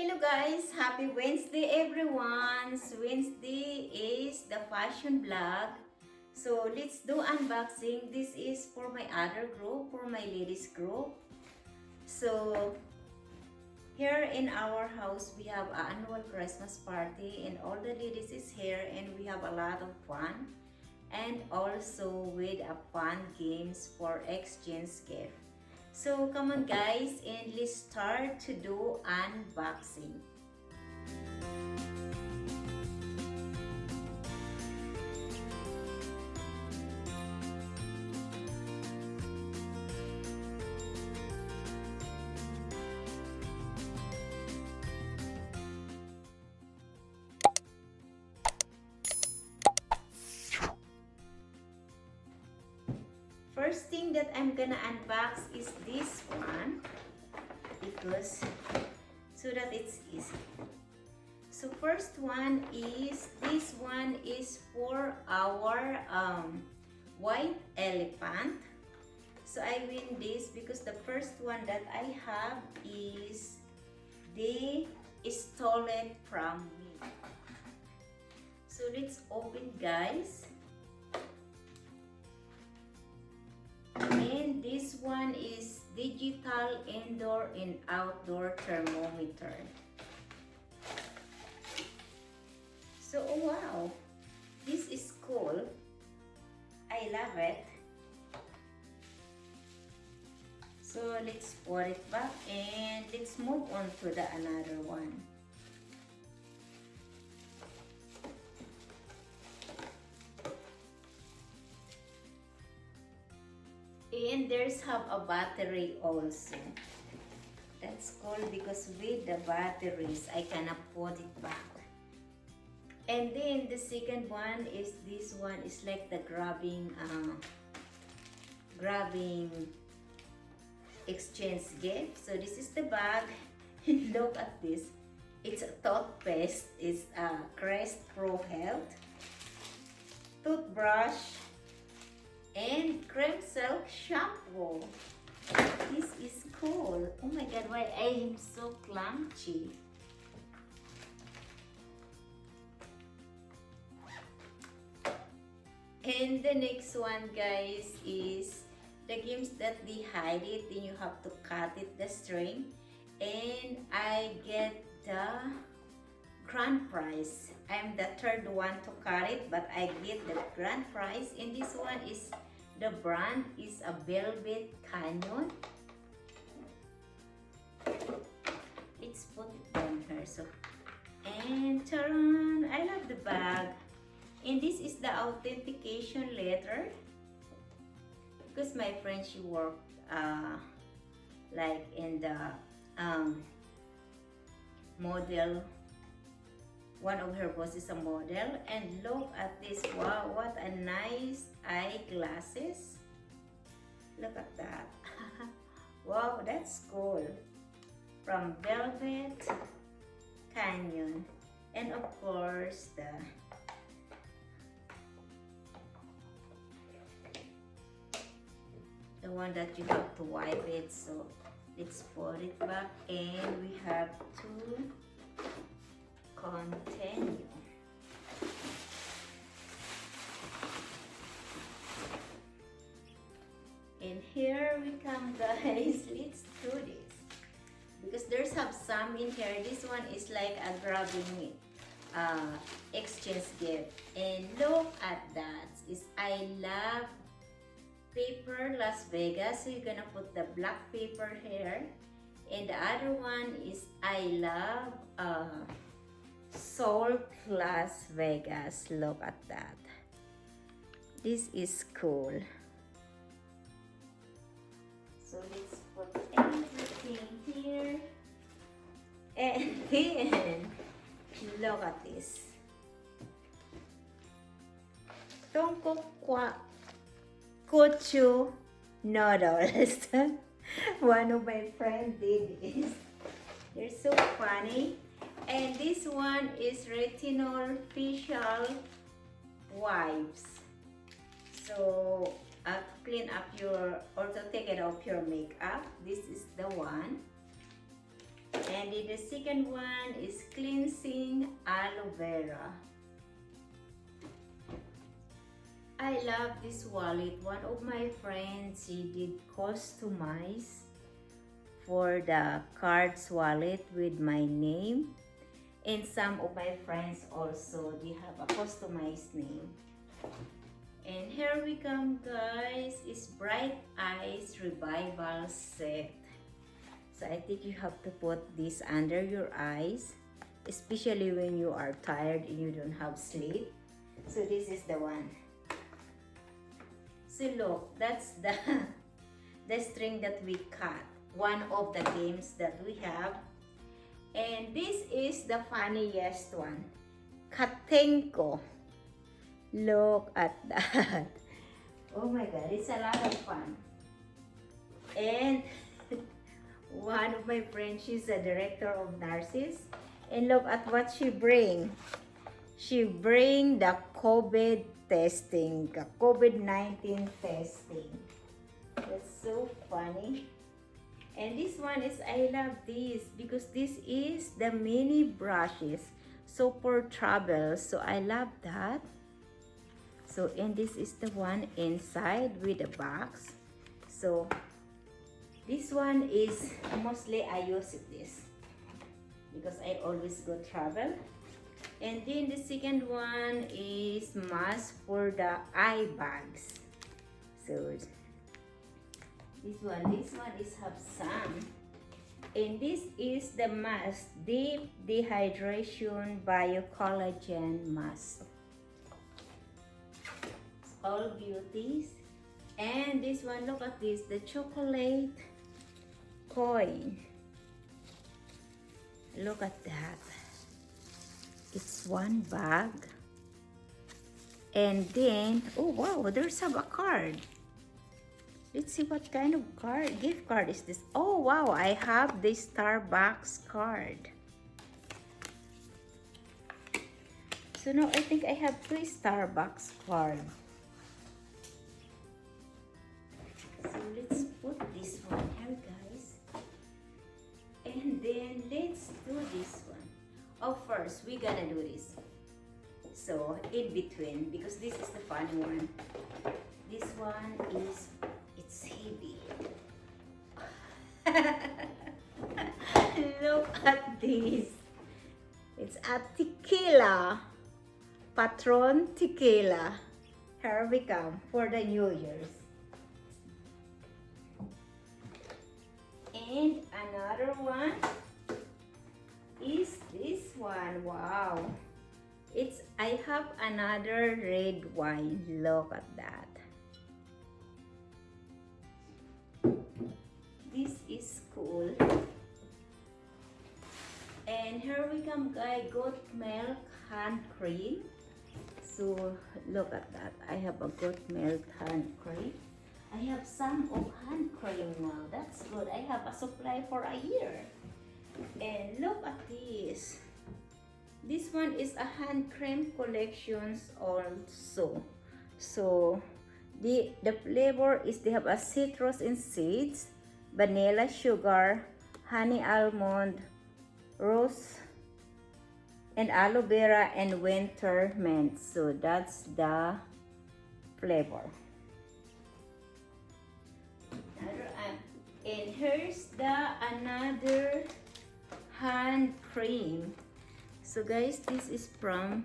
Hello guys, happy Wednesday everyone. Wednesday is the fashion vlog. So let's do unboxing. This is for my other group, for my ladies group. So here in our house we have an annual Christmas party and all the ladies is here and we have a lot of fun. And also with a fun games for exchange gift. So come on guys and let's start to do unboxing. First thing that I'm gonna unbox is this one because so that it's easy. So first one is this one is for our white elephant. So I win this because the first one that I have is they stole it from me. So let's open guys. And this one is digital indoor and outdoor thermometer. So oh wow, this is cool. I love it. So let's put it back and let's move on to the another one. And there's have a battery also. That's cool because with the batteries, I can put it back. And then the second one is this one is like the grabbing exchange gift. So this is the bag. Look at this. It's a toothpaste. It's a Crest Pro Health toothbrush and cream silk shampoo. This is cool. Oh my god, why I am so clumsy. And the next one guys is the games that they hide it, then you have to cut it the string, and I get the grand prize. I'm the third one to cut it, but I get the grand prize. And this one is the brand is a Velvet Canyon. Let's put it down here. So, and taran! I love the bag. And this is the authentication letter because my friend she worked like in the model. One of her boss is a model, and look at this. Wow, what a nice eyeglasses. Look at that. Wow, that's cool. From Velvet Canyon. And of course the one that you have to wipe it. So let's put it back and we have to continue. And here we come guys. Let's do this because there's some in here. This one is like a grabbing exchange gift, and look at that. Is I love paper Las Vegas. So you're gonna put the black paper here, and the other one is I love Salt Las Vegas. Look at that. This is cool. So let's put everything here. And then look at this. Tongkok Kochu noodles. One of my friends did this. They're so funny. And this one is retinol facial wipes. So clean up your, or to take it off your makeup. This is the one. And And then the second one is cleansing aloe vera. I love this wallet. One of my friends, she did customize for the cards wallet with my name. And some of my friends also, they have a customized name. And here we come, guys. It's Bright Eyes Revival Set. So I think you have to put this under your eyes, especially when you are tired and you don't have sleep. So this is the one. So look, that's the the string that we cut. One of the games that we have. And this is the funniest one. Katenko. Look at that. Oh my God, it's a lot of fun. And one of my friends, she's a director of nurses. And look at what she bring. She bring the COVID testing, the COVID-19 testing. That's so funny. And this one is, I love this because this is the mini brushes. So for travel, so I love that. So, and this is the one inside with a box. So, this one is mostly I use this because I always go travel. And then the second one is mask for the eye bags. So, this one is have some. And this is the mask, deep dehydration biocollagen mask. All beauties. And this one, look at this, the chocolate coin. Look at that. It's one bag. And then, oh wow, there's a card. Let's see what kind of card, gift card is this. Oh wow, I have the Starbucks card. So now I think I have 3 Starbucks cards. So let's put this one here, guys. And then let's do this one. Oh, first we're gonna do this. So in between, because this is the funny one. This one is, it's heavy. Look at this. It's a tequila. Patron tequila. Here we come for the New Year's. And another one is this one. Wow. It's, I have another red wine. Look at that. This is cool. And here we come, guys. Goat milk hand cream. So look at that. I have a goat milk hand cream. I have some of hand cream now. That's good. I have a supply for a year. And look at this. This one is a hand cream collections also. So the flavor is, they have a citrus and seeds, vanilla sugar, honey almond, rose, and aloe vera, and winter mint. So that's the flavor. And here's the another hand cream. So guys, this is from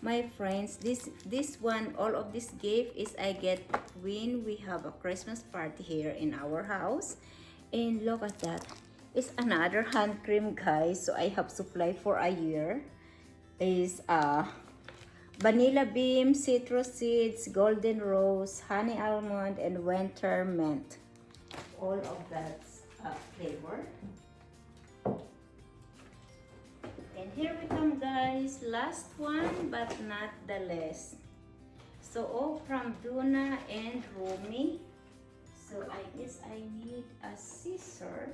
my friends. This one, all of this gift is I get when we have a Christmas party here in our house. And look at that. It's another hand cream, guys. So I have supply for a year. Is vanilla bean, citrus seeds, golden rose, honey almond, and winter mint. All of that flavor. And here we come, guys. Last one, but not the least. So all from Duna and Rumi. So I guess I need a scissor.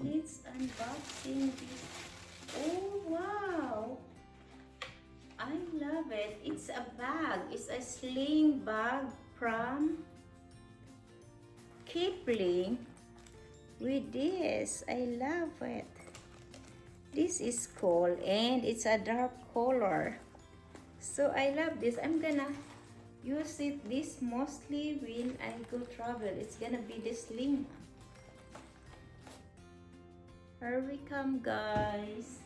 Let's unbox unboxing this. Oh, wow. I love it. It's a bag. It's a sling bag from Kipling with this. I love it. This is cool and it's a dark color. So I love this. I'm gonna use this mostly when I go travel. It's gonna be the sling. Here we come, guys.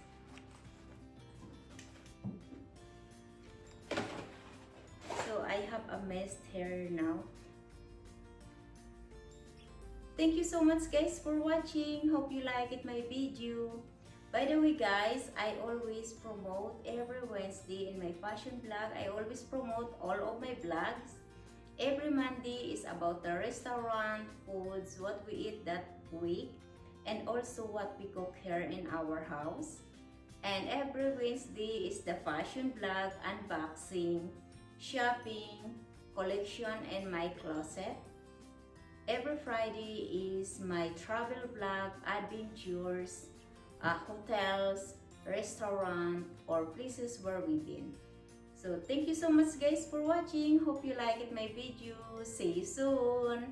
So I have a messed hair now. Thank you so much, guys, for watching. Hope you like it my video. By the way, guys, I always promote every Wednesday in my fashion blog. I always promote all of my blogs. Every Monday is about the restaurant, foods, what we eat that week, and also what we cook here in our house. And every Wednesday is the fashion blog, unboxing, shopping, collection, and my closet. Every Friday is my travel blog, adventures, hotels, restaurant, or places where we've been. So thank you so much, guys, for watching. Hope you like it my video. See you soon.